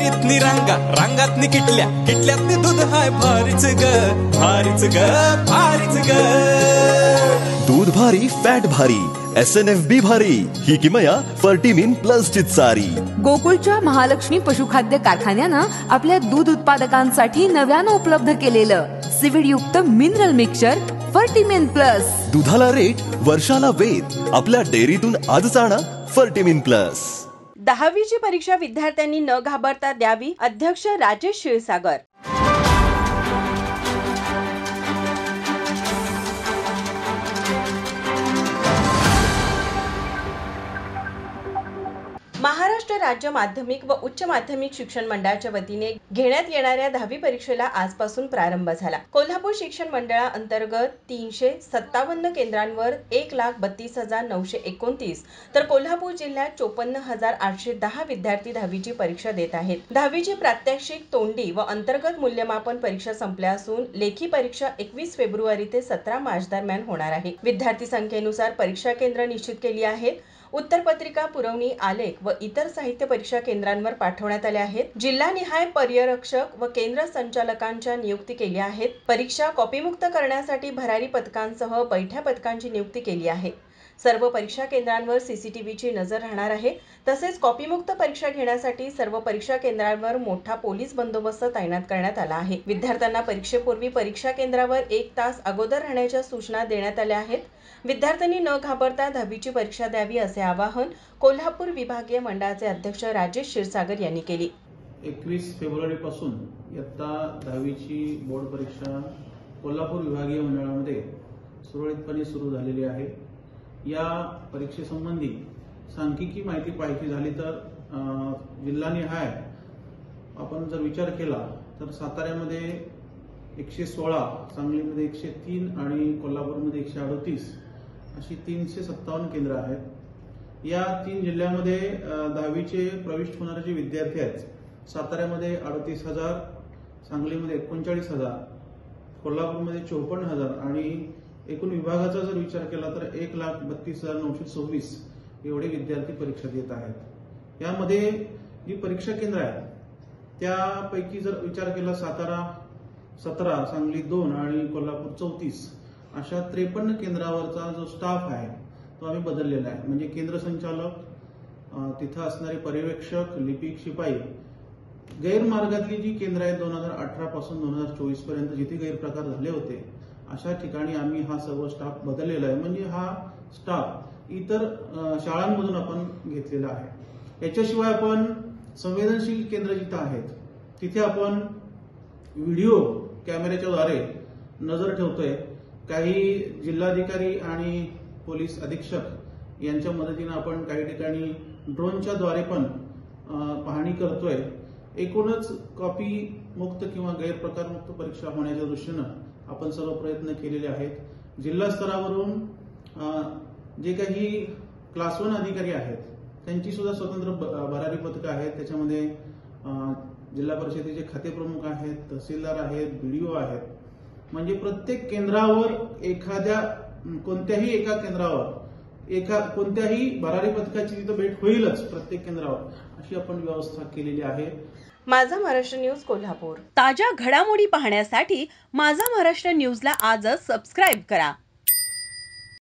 डेअरीतनी रांगा रांगातनी किटल्या किटल्यातनी दूध हाय भारीच ग भारीच ग भारीच ग. दूध भारी फॅट भारी SNFB भारी ही किमया फर्टिमिन प्लस ची चारी. गोकुळच्या महालक्ष्मी पशुखाद्य कारखान्यानं आपल्या दूध उत्पादकांसाठी नव्यानं उपलब्ध केलेलं सिविड युक्त मिनरल मिक्सचर फर्टिमिन प्लस. दुधाला रेट वर्षाला वेद आपल्या डेअरीतून आजच आणा फर्टिमिन प्लस. 10वीची परीक्षा विद्यार्थ्यांनी न घाबरता द्यावी. अध्यक्ष राजेश क्षीरसागर. महाराष्ट्र राज्य माध्यमिक व उच्च माध्यमिक शिक्षण मंडळाच्या वतीने घेण्यात येणाऱ्या 10वी परीक्षेला आजपासून प्रारंभ झाला. कोल्हापूर शिक्षण मंडळाअंतर्गत 357 केंद्रांवर 1,32,929 तर कोल्हापूर जिल्ह्यात 54,810 विद्यार्थी 10वीची परीक्षा देत आहेत. 10वीची प्रात्यक्षिक, तोंडी व अंतर्गत मूल्यमापन परीक्षा संपल्या असून लेखी परीक्षा 21 फेब्रुवारी ते 17 मार्च दरम्यान होणार आहे. विद्यार्थी संख्येनुसार परीक्षा केंद्र निश्चित केली आहेत. उत्तरपत्रिका, पुरवणी, आलेख व इतर साहित्य परीक्षा केंद्रांवर पाठवण्यात आले आहेत. जिल्हानिहाय पर्यवेक्षक व केंद्र संचालकांच्या नियुक्ती केली आहेत. परीक्षा कॉपीमुक्त करण्यासाठी भरारी पथकांसह बैठ्या पथकांची नियुक्ती केली आहे. सर्व परीक्षा केंद्रांवर CCTVची नजर राहणार आहे. तसेच कॉपीमुक्त परीक्षा घेण्यासाठी सर्व परीक्षा केंद्रांवर मोठा पोलीस बंदोबस्त तैनात करण्यात आला आहे. विद्यार्थ्यांना परीक्षेपूर्वी परीक्षा केंद्रावर 1 तास अगोदर राहण्याच्या सूचना देण्यात आल्या आहेत. विद्यार्थ्यांनी न घाबरता 10वीची परीक्षा द्यावी असे आवाहन कोल्हापूर विभागीय मंडळाचे अध्यक्ष राजेश क्षीरसागर यांनी केले. 21 फेब्रुवारी पासून इयत्ता 10वीची बोर्ड परीक्षा कोल्हापूर विभागीय मंडळामध्ये सुरळीतपणे सुरू झालेली आहे. या परीक्षेसंबंधी सांख्यिकी माहिती पाहिजे झाली तर जिल्हानिहाय आपण जर विचार केला तर साताऱ्यामध्ये 116, सांगलीमध्ये 103 आणि कोल्हापूरमध्ये 138 अशी 357 केंद्र आहेत. या 3 जिल्ह्यामध्ये 10वीचे प्रविष्ट होणारे जे विद्यार्थी आहेत, साताऱ्यामध्ये 38,000, सांगलीमध्ये 39,000, कोल्हापूरमध्ये 54,000 आणि एकूण विभागाचा जर विचार केला तर 1,32,926 एवढे विद्यार्थी परीक्षा देत आहेत. यामध्ये जी परीक्षा केंद्र आहेत त्यापैकी जर विचार केला सातारा 17, सांगली 2 आणि कोल्हापूर 34 अशा 53 केंद्रावरचा जो स्टाफ आहे तो आम्ही बदललेला आहे. म्हणजे केंद्र संचालक, तिथं असणारे पर्यवेक्षक, लिपिक, शिपाई, गैरमार्गातली जी केंद्र आहेत 2018 पासून 2024 पर्यंत जिथे गैरप्रकार झाले होते अशा ठिकाणी आम्ही हा सर्व स्टाफ बदललेला आहे. म्हणजे हा स्टाफ इतर शाळांमधून आपण घेतलेला आहे. याच्याशिवाय आपण संवेदनशील केंद्र जिथं आहेत तिथे आपण व्हिडिओ कॅमेऱ्याच्या द्वारे नजर ठेवतोय. काही जिल्हाधिकारी आणि पोलीस अधीक्षक यांच्या मदतीने आपण काही ठिकाणी ड्रोनच्या द्वारे पण पाहणी करतोय. एकूणच कॉपी मुक्त किंवा गैरप्रकार मुक्त परीक्षा होण्याच्या दृष्टीनं आपण सर्व प्रयत्न केलेले आहेत. जिल्हा स्तरावरून जे काही क्लास 1 अधिकारी आहेत त्यांची सुद्धा स्वतंत्र भरारी पथकं आहेत. त्याच्यामध्ये जिल्हा परिषदेचे खाते प्रमुख आहेत, तहसीलदार आहेत, BDO आहेत. म्हणजे प्रत्येक केंद्रावर कोणत्याही एका केंद्रावर कोणत्याही भरारी पथकाची तिथं भेट होईलच प्रत्येक केंद्रावर, अशी आपण व्यवस्था केलेली आहे. माझा महाराष्ट्र न्यूज कोल्हापूर. ताज्या घडामोडी पाहण्यासाठी माझा महाराष्ट्र न्यूजला आजच सबस्क्राईब करा.